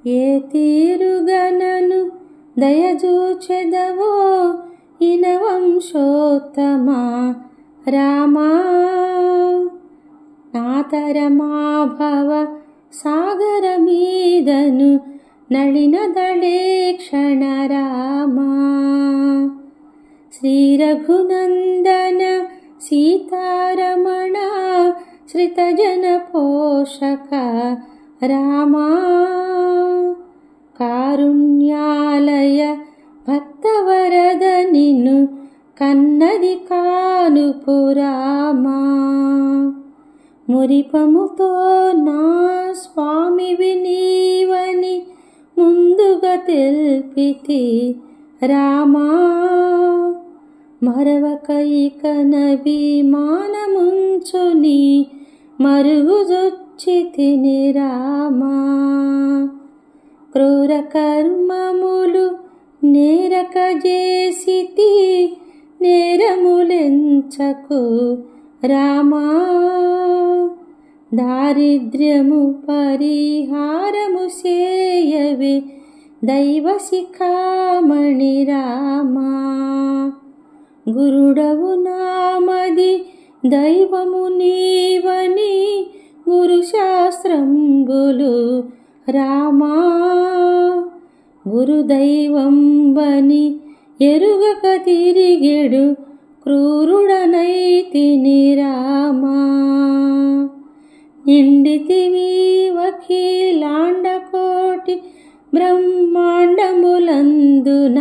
ఏ తీరుగనను దయజూచెదవో ఇనవంశోత్తమా రామా. నాతరమా భవ సాగర మీదను నళినదళే క్షణ రామా. శ్రీ రఘునందన సీతారమణ శ్రితజన పోషక రామా. కారుణ్యాలయ భక్తవరద నిన్ను కన్నది కానుపు రామా. మురిపముతో నా స్వామివి నీవని ముందుగా తెల్పితి రామా. మరవక ఇక నభిమానముంచుని మరుగుజొచ్చితిని రామా. క్రూర కర్మములు నేరక చేసితి నేరములెంచకు రామా. దారిద్ర్యము పరిహారము సేయవే దైవ శిఖామణి రామా. గురుడవు నామది దైవము నీవని గురు శాస్త్రంబులు రామా. గురుదైవం బని ఎరుగక తిరిగెడు క్రూరుడనైతిని రామా. నిండితివి వకీలాండ కోటి బ్రహ్మాండములందున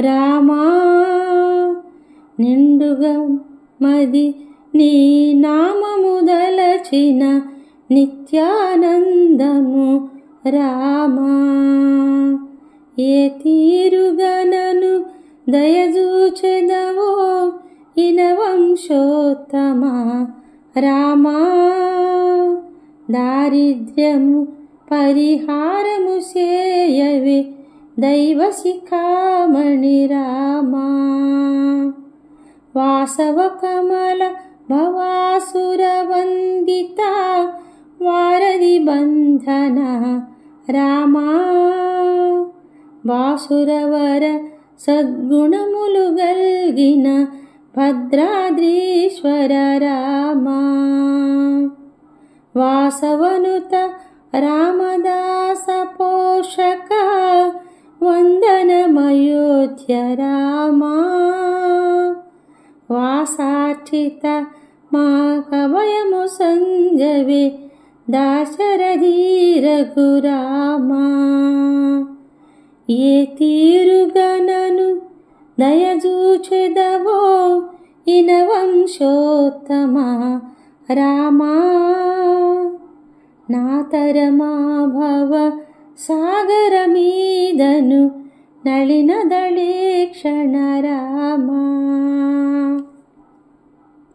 రామా. నిండుగా మది నీ నామము దలచిన నిత్యానందము రామా. ఏ తీరుగనను దయజూచెదవో ఇనవంశోత్తమా రామా. దారిద్ర్యము పరిహారము సేయవే దైవ శిఖామణి రామా. వాసవ కమల భవాసుర వందిత వారధి బంధన రామా. వాసురవర సద్గుణములు గల్గిన భద్రాద్రీశ్వర రామా. వాసవనుత రామదాస పోషక వందనమయోధ్య రామా. వాసార్చిత మా కవయము సంగవే దాశరథి రఘురామా. ఏ తీరుగనను దయజూచెదవో ఇనవంశోత్తమా రామా. నాతరమా భవ సాగర మీదను నళినదళే క్షణ రామా.